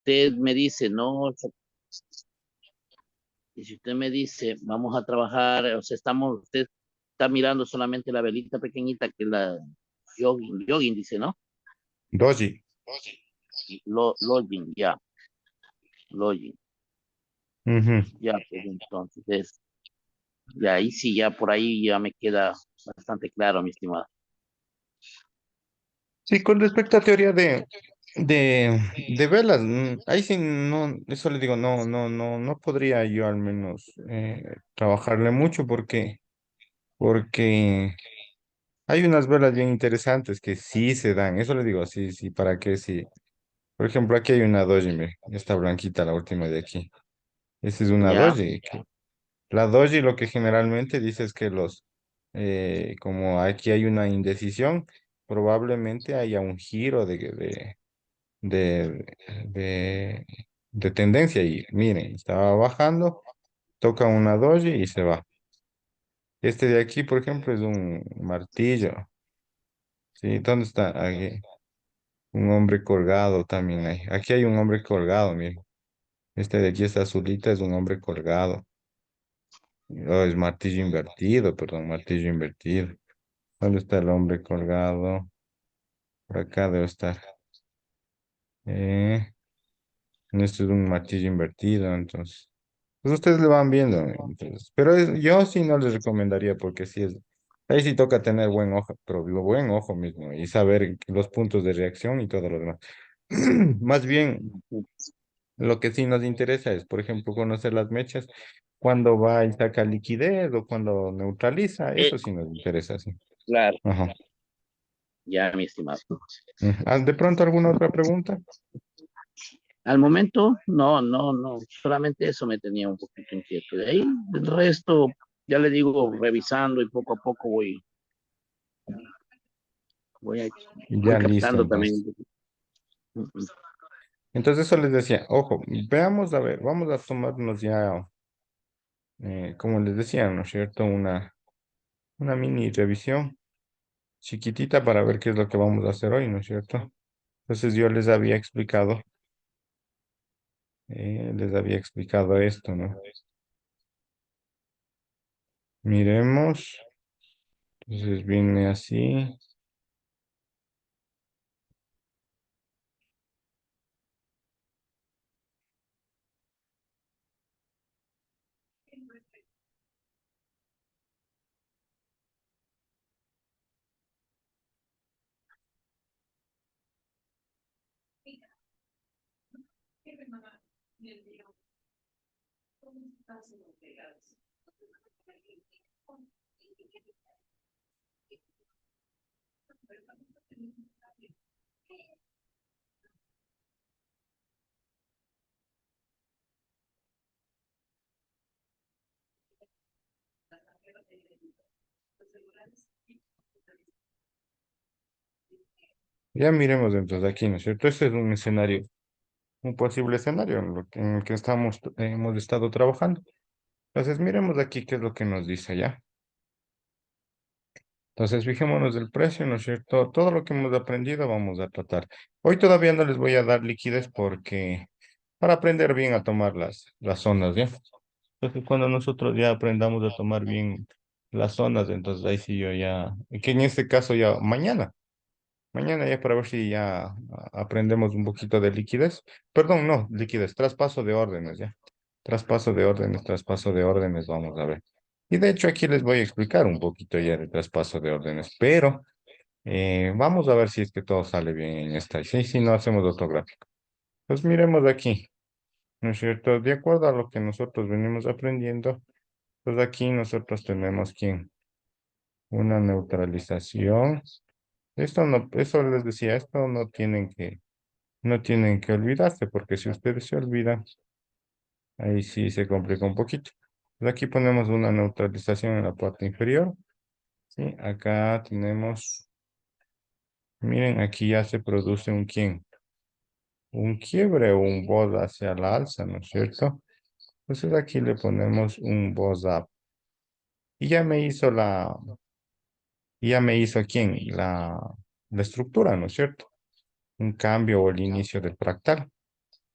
usted me dice, no, y si usted me dice, vamos a trabajar, o sea, usted está mirando solamente la velita pequeñita que es la jogging dice, ¿no? Doji. Lodging, ya, lodging, Ujú. ya, pues entonces, ya ahí sí, ya por ahí ya me queda bastante claro, mi estimado. Sí, con respecto a teoría de velas, ahí sí no, eso le digo, no podría yo al menos trabajarle mucho porque hay unas velas bien interesantes que sí se dan, eso le digo, sí, sí, ¿para qué? Sí. Por ejemplo, aquí hay una doji, mire, esta blanquita, la última de aquí. Esa es una Ya, doji. La doji lo que generalmente dice es que como aquí hay una indecisión, probablemente haya un giro de, de, de tendencia y miren, estaba bajando, toca una doji y se va. Este de aquí, por ejemplo, es un martillo. ¿Sí? ¿Dónde está? Aquí. Un hombre colgado también hay. Aquí hay un hombre colgado, miren. Este de aquí, esta azulita, es un hombre colgado. Oh, es martillo invertido, perdón, martillo invertido. ¿Dónde está el hombre colgado? Por acá debe estar. Eh, Esto es un martillo invertido, entonces. Pues ustedes le van viendo, entonces. Pero yo sí no les recomendaría porque sí es. Ahí sí toca tener buen ojo, pero lo buen ojo mismo y saber los puntos de reacción y todo lo demás. Más bien, lo que sí nos interesa es, por ejemplo, conocer las mechas, cuando va y saca liquidez o cuando neutraliza, eh, eso sí nos interesa, sí. claro, Ajá. ya, mi estimado. ¿De pronto alguna otra pregunta? Al momento, no, solamente eso me tenía un poquito inquieto. De ahí, el resto, ya le digo, revisando y poco a poco voy, a- voy Ya listo, captando también un entonces. poquito. Entonces eso les decía, ojo, veamos, a ver, vamos a tomarnos ya, como les decía, ¿no es cierto? Una mini revisión chiquitita para ver qué es lo que vamos a hacer hoy, ¿no es cierto? Entonces yo les había explicado esto, ¿no? Miremos, entonces viene así. Ya miremos entonces aquí, ¿no es cierto? Este es un escenario, un posible escenario en el que hemos estado trabajando. Entonces miremos aquí qué es lo que nos dice ya. Entonces, fijémonos del precio, ¿no es cierto? Todo lo que hemos aprendido vamos a tratar. Hoy todavía no les voy a dar liquidez porque para aprender bien a tomar las zonas, ¿ya? Entonces, cuando nosotros ya aprendamos a tomar bien las zonas, entonces ahí sí yo ya, que en este caso ya mañana ya para ver si ya aprendemos un poquito de liquidez. Perdón, no, liquidez, traspaso de órdenes, ¿ya? Traspaso de órdenes, vamos a ver. Y de hecho aquí les voy a explicar un poquito ya el traspaso de órdenes, pero vamos a ver si es que todo sale bien en esta. Sí, si no hacemos otro gráfico. Pues miremos aquí, ¿no es cierto? De acuerdo a lo que nosotros venimos aprendiendo, pues aquí nosotros tenemos que una neutralización. Esto no, eso les decía, esto no tienen que olvidarse, porque si ustedes se olvidan, ahí sí se complica un poquito. Pues aquí ponemos una neutralización en la parte inferior. Sí, acá tenemos, miren, aquí ya se produce un quiebre o un BOD hacia la alza, ¿no es cierto? Entonces aquí le ponemos un BOD up. Y ya me hizo aquí la estructura, ¿no es cierto? Un cambio o el inicio del fractal.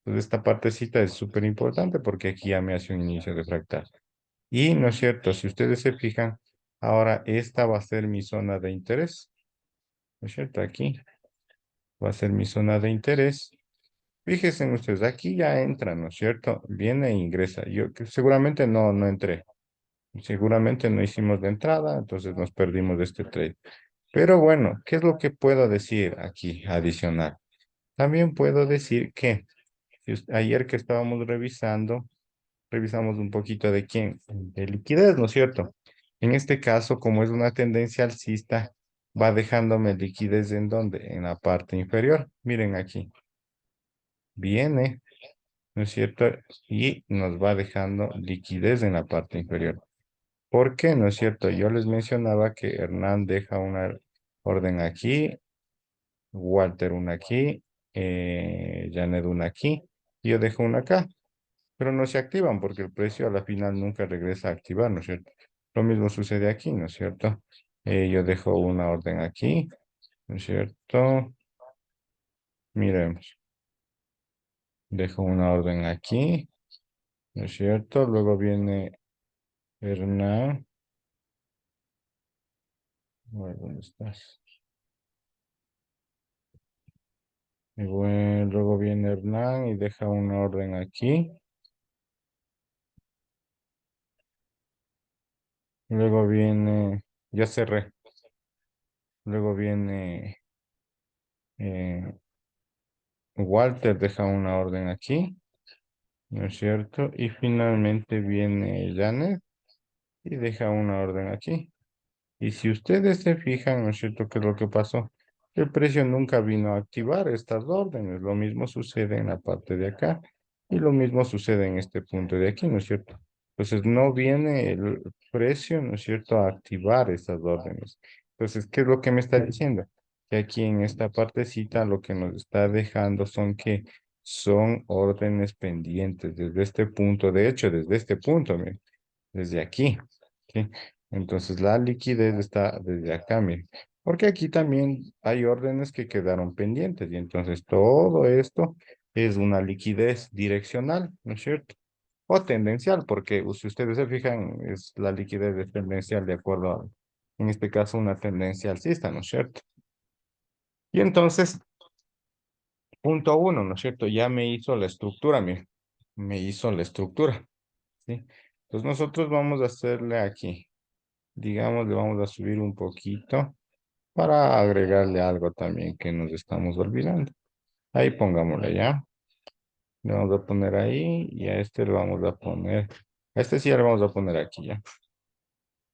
Entonces, esta partecita es súper importante porque aquí ya me hace un inicio de fractal. Y, ¿no es cierto? Si ustedes se fijan, ahora esta va a ser mi zona de interés. ¿No es cierto? Aquí va a ser mi zona de interés. Fíjense ustedes, aquí ya entra, ¿no es cierto? Viene e ingresa. Yo que seguramente no entré. Seguramente no hicimos de entrada, entonces nos perdimos de este trade. Pero bueno, ¿qué es lo que puedo decir aquí adicional? También puedo decir que ayer que estábamos revisando, revisamos un poquito de quién, de liquidez, ¿no es cierto? En este caso, como es una tendencia alcista, va dejándome liquidez en dónde, en la parte inferior. Miren aquí, viene, ¿no es cierto? Y nos va dejando liquidez en la parte inferior. ¿Por qué? ¿No es cierto? Yo les mencionaba que Hernán deja una orden aquí, Walter una aquí, Janet una aquí, y yo dejo una acá, pero no se activan porque el precio a la final nunca regresa a activar, ¿no es cierto? Lo mismo sucede aquí, ¿no es cierto? Yo dejo una orden aquí, ¿no es cierto? Miremos, dejo una orden aquí, ¿no es cierto? Luego viene Hernán, a ver, ¿dónde estás? Y bueno, luego viene Hernán y deja una orden aquí. Luego viene, ya cerré. Luego viene eh, Walter, deja una orden aquí, ¿no es cierto? Y finalmente viene Janet y deja una orden aquí. Y si ustedes se fijan, ¿no es cierto? ¿Qué es lo que pasó? El precio nunca vino a activar estas órdenes. Lo mismo sucede en la parte de acá y lo mismo sucede en este punto de aquí, ¿no es cierto? Entonces no viene el precio, ¿no es cierto?, a activar estas órdenes. Entonces, ¿qué es lo que me está diciendo? Que aquí en esta partecita lo que nos está dejando son órdenes pendientes desde este punto, de hecho, desde este punto, miren, desde aquí, ¿sí? Entonces la liquidez está desde acá, miren. Porque aquí también hay órdenes que quedaron pendientes y entonces todo esto es una liquidez direccional, ¿no es cierto? O tendencial, porque si ustedes se fijan, es la liquidez es tendencial de acuerdo a, en este caso, una tendencia alcista, ¿no es cierto? Y entonces, punto uno, ¿no es cierto? Ya me hizo la estructura, miren, me hizo la estructura, ¿sí? Entonces nosotros vamos a hacerle aquí, digamos, le vamos a subir un poquito para agregarle algo también que nos estamos olvidando. Ahí pongámosle ya. Le vamos a poner ahí y a este le vamos a poner, a este sí ya le vamos a poner aquí ya.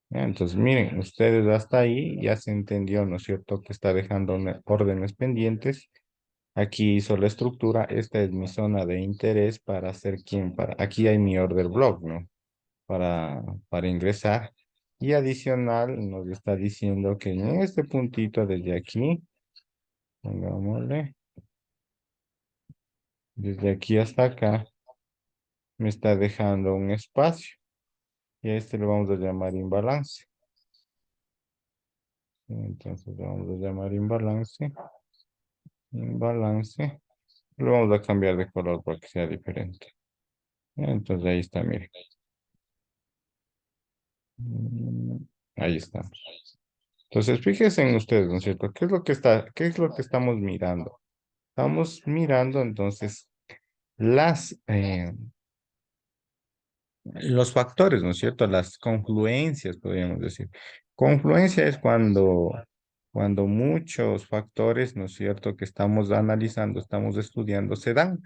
Ya, entonces, miren, ustedes hasta ahí ya se entendió, ¿no es cierto? Que está dejando órdenes pendientes. Aquí hizo la estructura. Esta es mi zona de interés para hacer quién, para, aquí hay mi order block, ¿no? Para ingresar. Y adicional nos está diciendo que en este puntito desde aquí, pongámosle, desde aquí hasta acá, me está dejando un espacio. Y a este lo vamos a llamar imbalance. Entonces lo vamos a llamar imbalance. Imbalance. Lo vamos a cambiar de color para que sea diferente. Entonces ahí está, miren. Mm, Ahí estamos. Entonces, fíjense en ustedes, ¿no es cierto? ¿Qué es lo que estamos mirando? Estamos mirando entonces las, los factores, ¿no es cierto? Las confluencias, podríamos decir. Confluencia es cuando muchos factores, ¿no es cierto?, que estamos analizando, estamos estudiando, se dan.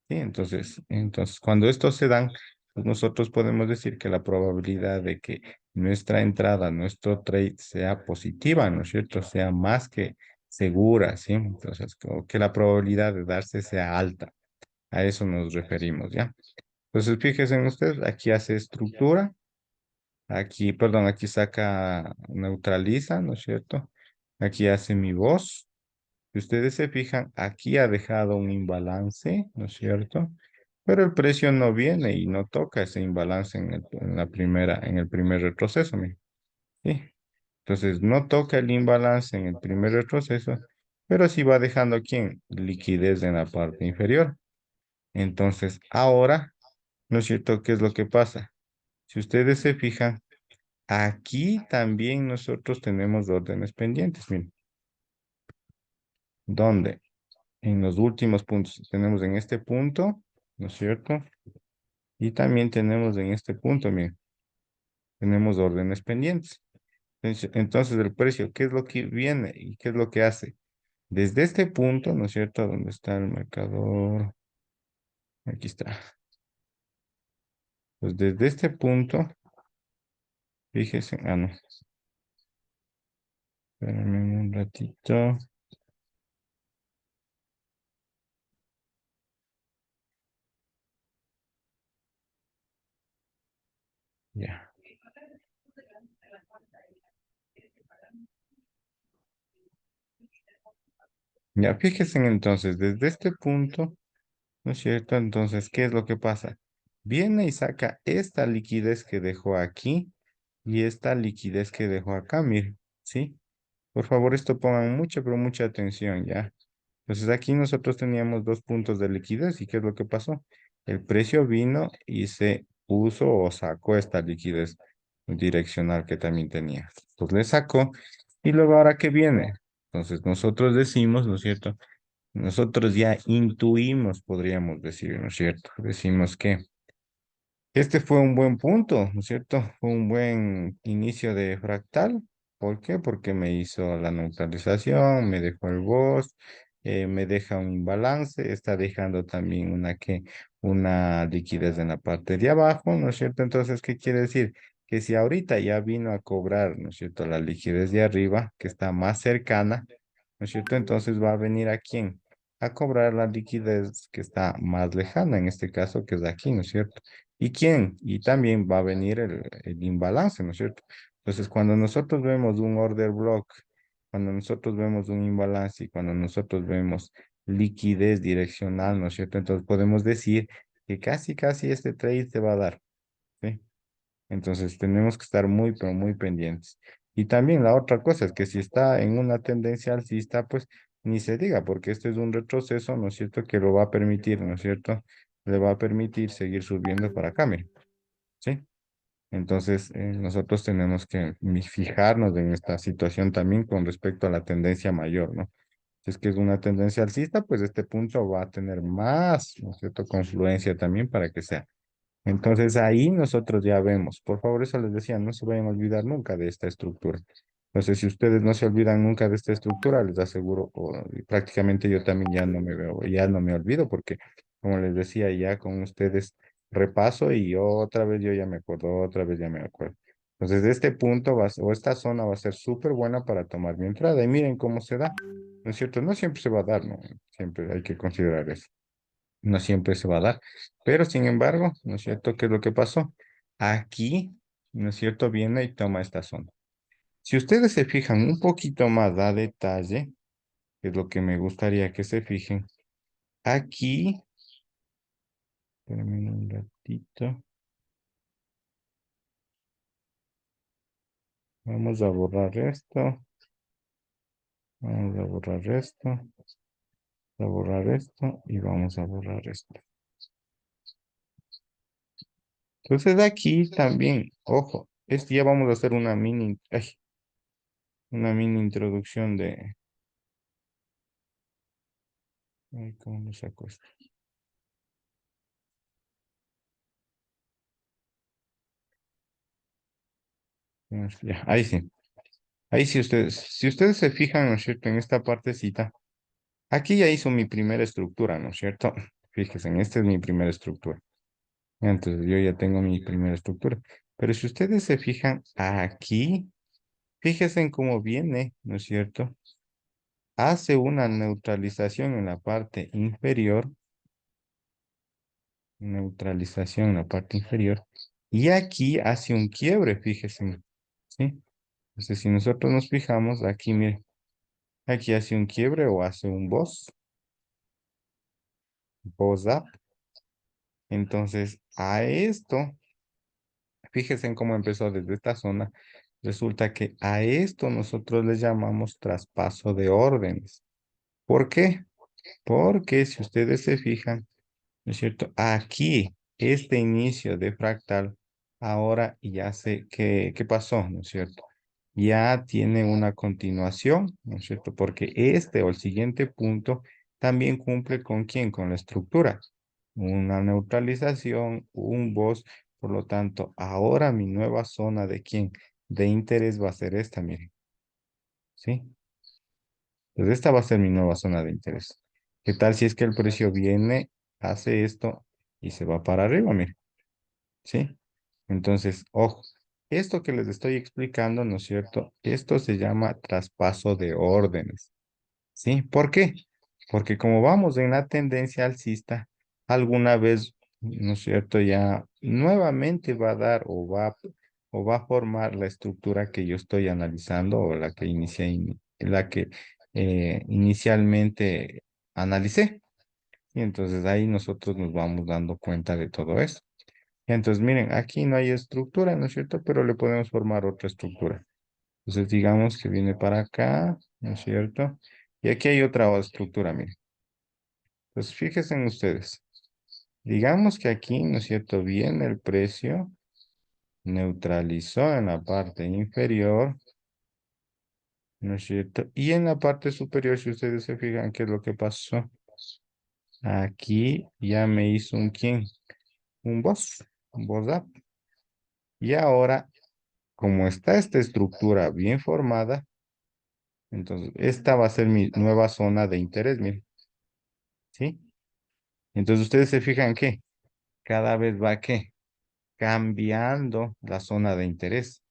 Sí, entonces, cuando estos se dan, pues nosotros podemos decir que la probabilidad de que nuestra entrada, nuestro trade sea positiva, ¿no es cierto? Sea más que segura, ¿sí? Entonces, como que la probabilidad de darse sea alta. A eso nos referimos, ¿ya? Entonces, fíjense en ustedes, aquí hace estructura, aquí, perdón, aquí saca, neutraliza, ¿no es cierto? Aquí hace mi voz. Si ustedes se fijan, aquí ha dejado un imbalance, ¿no es cierto? Pero el precio no viene y no toca ese imbalance en el primer retroceso, miren. ¿Sí? Entonces, no toca el imbalance en el primer retroceso, pero sí va dejando, ¿quién? Liquidez en la parte inferior. Entonces, ahora, ¿no es cierto? ¿Qué es lo que pasa? Si ustedes se fijan, aquí también nosotros tenemos órdenes pendientes. Miren, ¿dónde? En los últimos puntos. Tenemos en este punto, ¿no es cierto? Y también tenemos en este punto, miren, tenemos órdenes pendientes. Entonces, el precio, ¿qué es lo que viene y qué es lo que hace? Desde este punto, ¿no es cierto? ¿Dónde está el marcador? Aquí está. Pues desde este punto, fíjese, no, espérenme un ratito. Ya. Ya, fíjense entonces, desde este punto, ¿no es cierto? Entonces, ¿qué es lo que pasa? Viene y saca esta liquidez que dejó aquí y esta liquidez que dejó acá, miren, ¿sí? Por favor, esto pongan mucha, pero mucha atención, ¿ya? Entonces, aquí nosotros teníamos dos puntos de liquidez y ¿qué es lo que pasó? El precio vino y se puso o sacó esta liquidez direccional que también tenía. Pues le sacó y luego ahora ¿qué viene? Entonces, nosotros decimos, ¿no es cierto? Nosotros ya intuimos, podríamos decir, ¿no es cierto? Decimos que este fue un buen punto, ¿no es cierto? Fue un buen inicio de fractal. ¿Por qué? Porque me hizo la neutralización, me dejó el boss, me deja un imbalance, está dejando también una liquidez en la parte de abajo, ¿no es cierto? Entonces, ¿qué quiere decir? Que si ahorita ya vino a cobrar, ¿no es cierto? La liquidez de arriba, que está más cercana, ¿no es cierto? Entonces va a venir a quién? A cobrar la liquidez que está más lejana, en este caso, que es aquí, ¿no es cierto? ¿Y quién? Y también va a venir el imbalance, ¿no es cierto? Entonces, cuando nosotros vemos un order block, cuando nosotros vemos un imbalance y cuando nosotros vemos liquidez direccional, ¿no es cierto? Entonces podemos decir que casi, casi este trade se va a dar, ¿sí? Entonces tenemos que estar muy, pero muy pendientes. Y también la otra cosa es que si está en una tendencia alcista, pues ni se diga, porque este es un retroceso, ¿no es cierto? Que lo va a permitir, ¿no es cierto? Le va a permitir seguir subiendo para acá, mire, ¿sí? Entonces, nosotros tenemos que fijarnos en esta situación también con respecto a la tendencia mayor, ¿no? Si es que es una tendencia alcista, pues este punto va a tener más, ¿no es cierto?, confluencia también para que sea. Entonces ahí nosotros ya vemos. Por favor, eso les decía, no se vayan a olvidar nunca de esta estructura. Entonces, si ustedes no se olvidan nunca de esta estructura, les aseguro, y prácticamente yo también ya no me veo, ya no me olvido, porque como les decía, ya con ustedes repaso y otra vez yo ya me acuerdo, otra vez ya me acuerdo. Entonces, de este punto o esta zona va a ser súper buena para tomar mi entrada. Y miren cómo se da. ¿No es cierto? No siempre se va a dar, ¿no? Siempre hay que considerar eso. No siempre se va a dar. Pero sin embargo, ¿no es cierto? ¿Qué es lo que pasó? Aquí, ¿no es cierto? Viene y toma esta zona. Si ustedes se fijan un poquito más a detalle, que es lo que me gustaría que se fijen, aquí, espérenme un ratito, vamos a borrar esto, vamos a borrar esto, a borrar esto y vamos a borrar esto. Entonces aquí también, ojo, ya vamos a hacer una mini introducción de, ay, ¿cómo lo saco esto? Ya, ahí sí. Ahí sí ustedes, si ustedes se fijan, ¿no es cierto? En esta partecita, aquí ya hizo mi primera estructura, ¿no es cierto? Fíjense, esta es mi primera estructura. Entonces yo ya tengo mi primera estructura. Pero si ustedes se fijan aquí, fíjense en cómo viene, ¿no es cierto? Hace una neutralización en la parte inferior, neutralización en la parte inferior, y aquí hace un quiebre, fíjense, ¿sí? Entonces si nosotros nos fijamos, aquí, miren, aquí hace un quiebre o hace un boss up. Entonces, a esto, fíjense en cómo empezó desde esta zona. Resulta que a esto nosotros le llamamos traspaso de órdenes. ¿Por qué? Porque si ustedes se fijan, ¿no es cierto? Aquí, este inicio de fractal, ahora ya sé qué pasó, ¿no es cierto? Ya tiene una continuación, ¿no es cierto? Porque este o el siguiente punto también cumple con quién, con la estructura. Una neutralización, un Bose, por lo tanto, ahora mi nueva zona de quién, de interés va a ser esta, miren, ¿sí? Entonces esta va a ser mi nueva zona de interés. ¿Qué tal si es que el precio viene, hace esto y se va para arriba, miren? ¿Sí? Entonces, ojo, esto que les estoy explicando, ¿no es cierto? Esto se llama traspaso de órdenes, ¿sí? ¿Por qué? Porque como vamos en la tendencia alcista, alguna vez, ¿no es cierto? Ya nuevamente va a dar o va a formar la estructura que yo estoy analizando o la que inicialmente analicé. Y entonces ahí nosotros nos vamos dando cuenta de todo eso. Entonces, miren, aquí no hay estructura, ¿no es cierto? Pero le podemos formar otra estructura. Entonces, digamos que viene para acá, ¿no es cierto? Y aquí hay otra estructura, miren. Entonces, fíjense en ustedes. Digamos que aquí, ¿no es cierto? Viene el precio, neutralizó en la parte inferior, ¿no es cierto? Y en la parte superior, si ustedes se fijan, ¿qué es lo que pasó? Aquí ya me hizo un quién, un boss up. Y ahora, como está esta estructura bien formada, entonces esta va a ser mi nueva zona de interés, miren, ¿sí? Entonces ustedes se fijan que cada vez va que cambiando la zona de interés.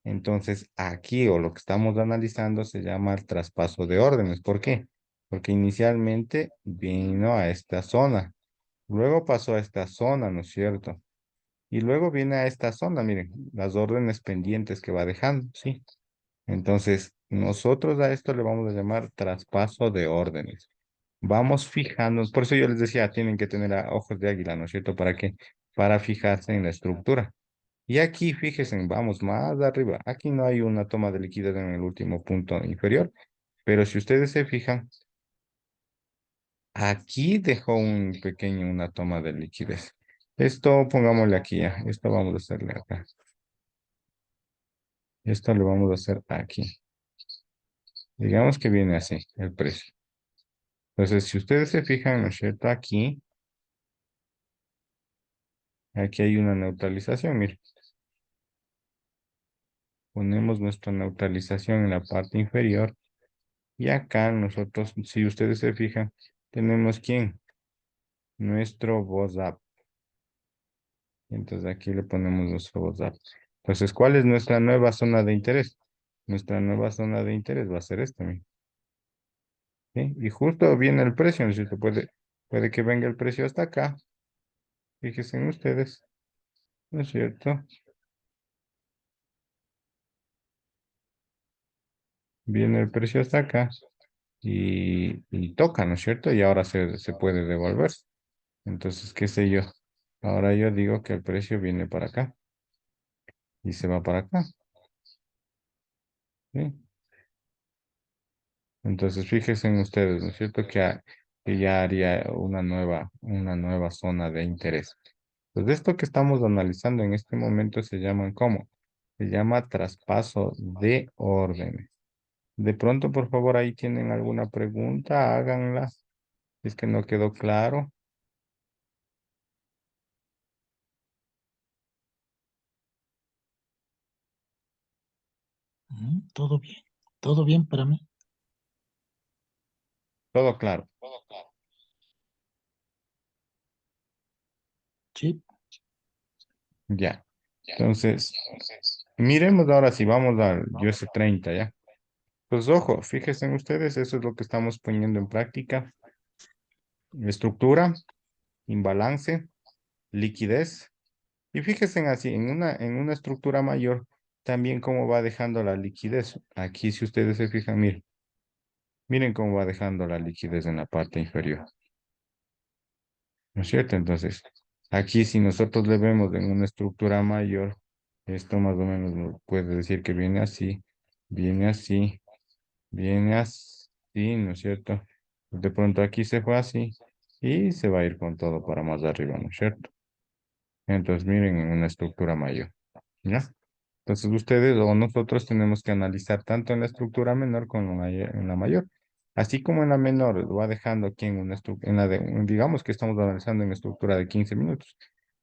Entonces aquí o lo que estamos analizando se llama el traspaso de órdenes. ¿Por qué? Porque inicialmente vino a esta zona, luego pasó a esta zona, ¿no es cierto? Y luego viene a esta zona, miren, las órdenes pendientes que va dejando, ¿sí? Entonces, nosotros a esto le vamos a llamar traspaso de órdenes. Vamos fijando, por eso yo les decía, tienen que tener ojos de águila, ¿no es cierto? ¿Para qué? Para fijarse en la estructura. Y aquí, fíjense, vamos más arriba. Aquí no hay una toma de liquidez en el último punto inferior, pero si ustedes se fijan, aquí dejó una toma de liquidez. Esto pongámosle aquí ya, esto vamos a hacerle acá. Esto lo vamos a hacer aquí. Digamos que viene así, el precio. Entonces, si ustedes se fijan, ¿no es cierto? Aquí hay una neutralización, mire. Ponemos nuestra neutralización en la parte inferior y acá nosotros, si ustedes se fijan, tenemos ¿quién? Nuestro up. Entonces aquí le ponemos nuestro up. Entonces, ¿cuál es nuestra nueva zona de interés? Nuestra nueva zona de interés va a ser esta, mire. ¿Sí? Y justo viene el precio, ¿no es cierto? Puede que venga el precio hasta acá. Fíjense en ustedes, ¿no es cierto? Viene el precio hasta acá y toca, ¿no es cierto? Y ahora se puede devolver. Entonces, qué sé yo. Ahora yo digo que el precio viene para acá y se va para acá. ¿Sí? Entonces, fíjense en ustedes, ¿no es cierto? Que ya haría una nueva zona de interés. Pues esto que estamos analizando en este momento se llama, ¿cómo? Se llama traspaso de órdenes. De pronto, por favor, ahí tienen alguna pregunta, háganla. Es que no quedó claro. Todo bien para mí. Todo claro. Sí, Ya. Entonces, miremos ahora si vamos al US30, ¿ya? Pues ojo, fíjense en ustedes, eso es lo que estamos poniendo en práctica. Estructura, imbalance, liquidez. Y fíjense en así, en una estructura mayor, también cómo va dejando la liquidez. Aquí, si ustedes se fijan, miren cómo va dejando la liquidez en la parte inferior. ¿No es cierto? Entonces, aquí si nosotros le vemos en una estructura mayor, esto más o menos nos puede decir que viene así, viene así, viene así, ¿no es cierto? De pronto aquí se fue así y se va a ir con todo para más arriba, ¿no es cierto? Entonces, miren, en una estructura mayor, ¿ya? Entonces, ustedes o nosotros tenemos que analizar tanto en la estructura menor como en la mayor. Así como en la menor lo va dejando aquí en una en la de, digamos que estamos analizando en estructura de 15 minutos.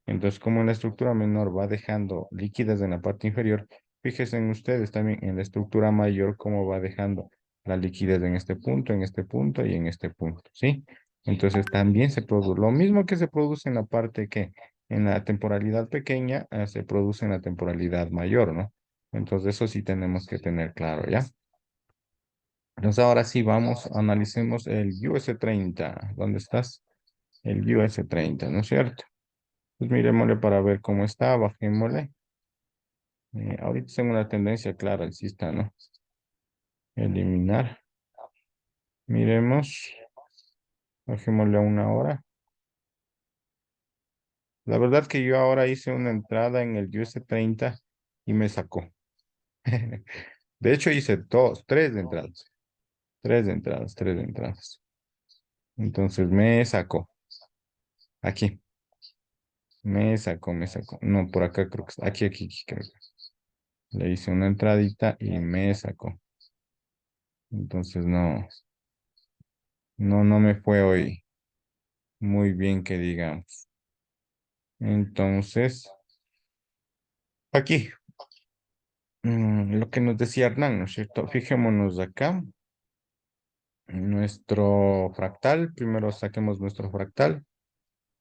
Entonces, como en la estructura menor va dejando líquidas en la parte inferior, fíjense en ustedes también en la estructura mayor cómo va dejando la liquidez en este punto y en este punto, ¿sí? Entonces, también se produce lo mismo que se produce en la parte que en la temporalidad pequeña, se produce en la temporalidad mayor, ¿no? Entonces, eso sí tenemos que tener claro, ¿ya? Entonces, ahora sí vamos, analicemos el US30. ¿Dónde estás? El US30, ¿no es cierto? Pues miremosle para ver cómo está, bajémosle. Ahorita tengo una tendencia clara, alcista, ¿no? Eliminar. Miremos, bajémosle a una hora. La verdad que yo ahora hice una entrada en el US30 y me sacó. De hecho, hice dos, tres entradas. Entonces me sacó. Aquí, me sacó. No, por acá creo que está. Aquí creo que. Le hice una entradita y me sacó. Entonces no me fue hoy muy bien que digamos. Entonces, aquí, lo que nos decía Hernán, ¿no es cierto? Fijémonos acá, nuestro fractal. Primero saquemos nuestro fractal.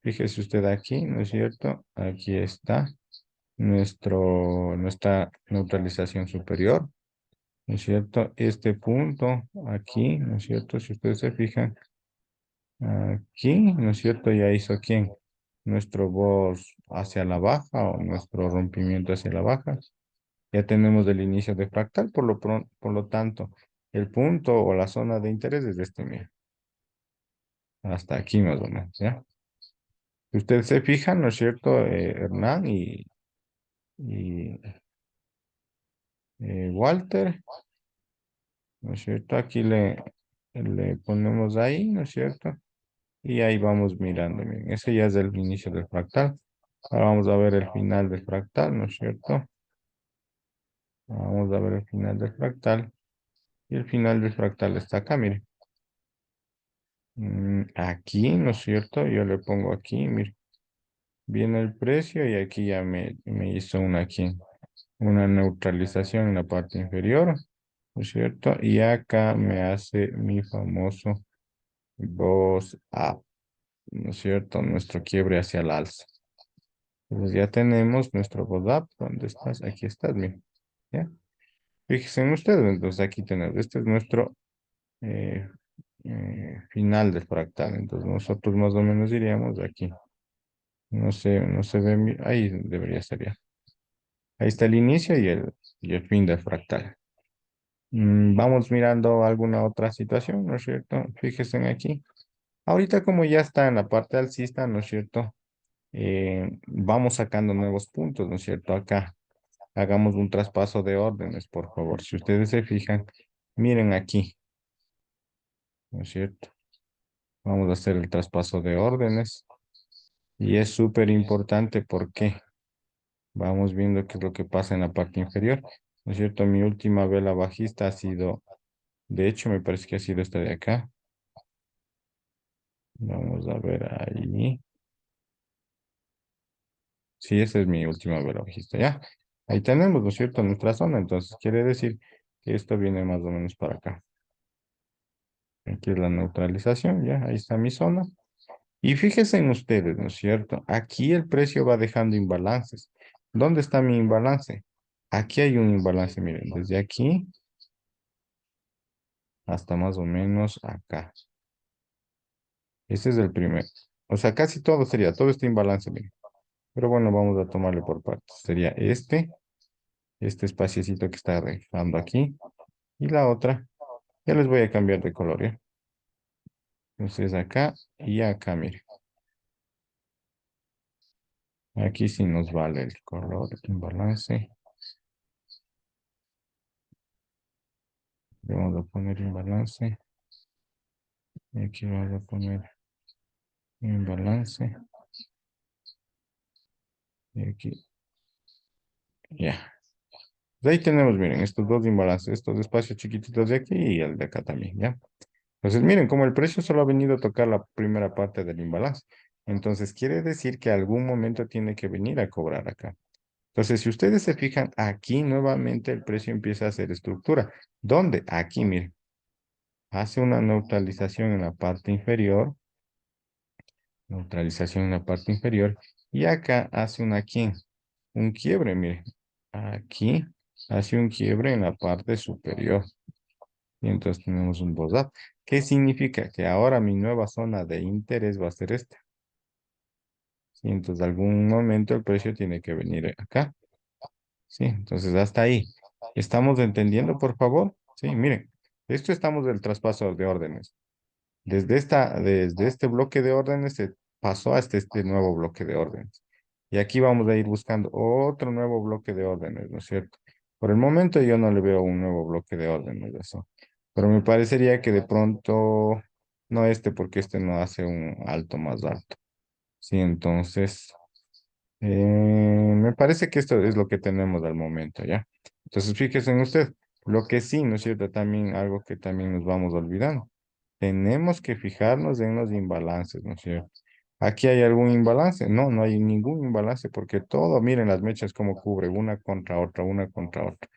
Fíjese usted aquí, ¿no es cierto? Aquí está nuestra neutralización superior, ¿no es cierto? Este punto aquí, ¿no es cierto? Si ustedes se fijan, aquí, ¿no es cierto? Ya hizo quién, nuestro voz hacia la baja o nuestro rompimiento hacia la baja. Ya tenemos el inicio de fractal, por lo tanto, el punto o la zona de interés es este, mira, hasta aquí más o menos, ¿ya? Si ustedes se fijan, ¿no es cierto? Hernán y Walter, ¿no es cierto? Aquí le ponemos ahí, ¿no es cierto? Y ahí vamos mirando, miren, ese ya es el inicio del fractal. Ahora vamos a ver el final del fractal, ¿no es cierto? Vamos a ver el final del fractal. Y el final del fractal está acá, miren. Aquí, ¿no es cierto? Yo le pongo aquí, miren. Viene el precio y aquí ya me hizo una neutralización en la parte inferior, ¿no es cierto? Y acá me hace mi famoso voz up, ¿no es cierto? Nuestro quiebre hacia el alza. Entonces ya tenemos nuestro voz up. ¿Dónde estás? Aquí estás, miren. ¿Ya? Fíjense en ustedes, entonces aquí tenemos, este es nuestro eh, final del fractal. Entonces nosotros más o menos diríamos aquí. No se ve, ahí debería ser ya. Ahí está el inicio y el fin del fractal. Vamos mirando alguna otra situación, ¿no es cierto? Fíjense en aquí. Ahorita como ya está en la parte alcista, ¿no es cierto? Vamos sacando nuevos puntos, ¿no es cierto? Acá hagamos un traspaso de órdenes, por favor. Si ustedes se fijan, miren aquí, ¿no es cierto? Vamos a hacer el traspaso de órdenes y es súper importante porque vamos viendo qué es lo que pasa en la parte inferior, ¿no es cierto? Mi última vela bajista ha sido, de hecho, me parece que ha sido esta de acá. Vamos a ver ahí. Sí, esa es mi última vela bajista, ¿ya? Ahí tenemos, ¿no es cierto? Nuestra zona, entonces quiere decir que esto viene más o menos para acá. Aquí es la neutralización, ¿ya? Ahí está mi zona. Y fíjense en ustedes, ¿no es cierto? Aquí el precio va dejando imbalances. ¿Dónde está mi imbalance? Aquí hay un imbalance, miren, desde aquí hasta más o menos acá. Ese es el primero. O sea, casi todo sería, todo este imbalance, miren. Pero bueno, vamos a tomarlo por partes. Sería este espaciecito que está dejando aquí. Y la otra, ya les voy a cambiar de color, ¿ya? Entonces acá y acá, miren. Aquí sí nos vale el color, imbalance. Le vamos a poner imbalance. Y aquí vamos a poner imbalance. Y aquí, ya. De ahí tenemos, miren, estos dos imbalances, estos espacios chiquititos de aquí y el de acá también, ¿ya? Entonces, miren, como el precio solo ha venido a tocar la primera parte del imbalance, entonces quiere decir que algún momento tiene que venir a cobrar acá. Entonces, si ustedes se fijan, aquí nuevamente el precio empieza a hacer estructura. ¿Dónde? Aquí, miren. Hace una neutralización en la parte inferior. Neutralización en la parte inferior. Y acá hace una aquí. Un quiebre, miren. Aquí hace un quiebre en la parte superior. Y entonces tenemos un BOSAP. ¿Qué significa? Que ahora mi nueva zona de interés va a ser esta. Y entonces algún momento el precio tiene que venir acá. Sí, entonces hasta ahí. ¿Estamos entendiendo, por favor? Sí, miren, esto estamos del traspaso de órdenes. Desde este bloque de órdenes se pasó hasta este nuevo bloque de órdenes. Y aquí vamos a ir buscando otro nuevo bloque de órdenes, ¿no es cierto? Por el momento yo no le veo un nuevo bloque de órdenes, eso. Pero me parecería que de pronto, no este, porque este no hace un alto más alto. Sí, entonces, me parece que esto es lo que tenemos al momento, ¿ya? Entonces, fíjese en usted, lo que sí, ¿no es cierto? También algo que también nos vamos olvidando. Tenemos que fijarnos en los imbalances, ¿no es cierto? ¿Aquí hay algún imbalance? No, no hay ningún imbalance porque todo, miren las mechas como cubre una contra otra, una contra otra.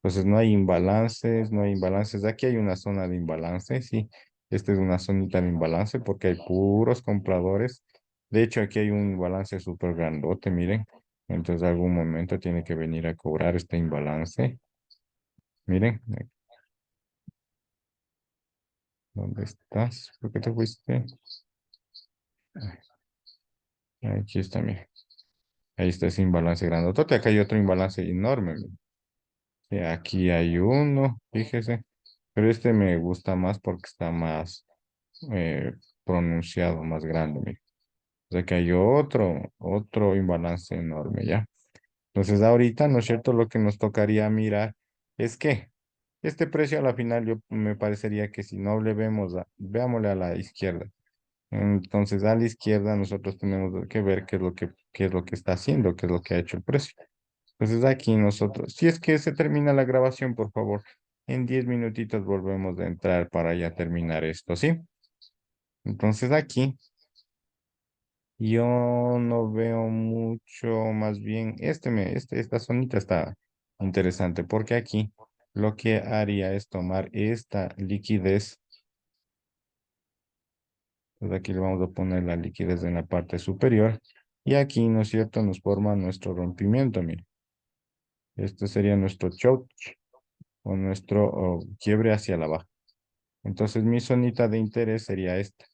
Entonces no hay imbalances, no hay imbalances. Aquí hay una zona de imbalance, sí. Esta es una zonita de imbalance porque hay puros compradores. De hecho, aquí hay un imbalance súper grandote, miren. Entonces, algún momento tiene que venir a cobrar este imbalance. Miren, ¿dónde estás? ¿Por qué te fuiste? Aquí está, miren. Ahí está ese imbalance grandote. Acá hay otro imbalance enorme, miren. Sí, aquí hay uno, fíjese. Pero este me gusta más porque está más eh, pronunciado, más grande, miren. O sea que hay otro imbalance enorme, ¿ya? Entonces ahorita, ¿no es cierto? Lo que nos tocaría mirar es que este precio a la final yo me parecería que si no le vemos, veámosle a la izquierda. Entonces a la izquierda nosotros tenemos que ver qué es lo que está haciendo, qué es lo que ha hecho el precio. Entonces aquí nosotros, si es que se termina la grabación, por favor, en 10 minutitos volvemos a entrar para ya terminar esto, ¿sí? Entonces aquí yo no veo mucho, más bien, esta zonita está interesante porque aquí lo que haría es tomar esta liquidez, pues aquí le vamos a poner la liquidez en la parte superior y aquí, ¿no es cierto?, nos forma nuestro rompimiento, mire. Este sería nuestro choke o nuestro quiebre hacia la baja. Entonces mi zonita de interés sería esta.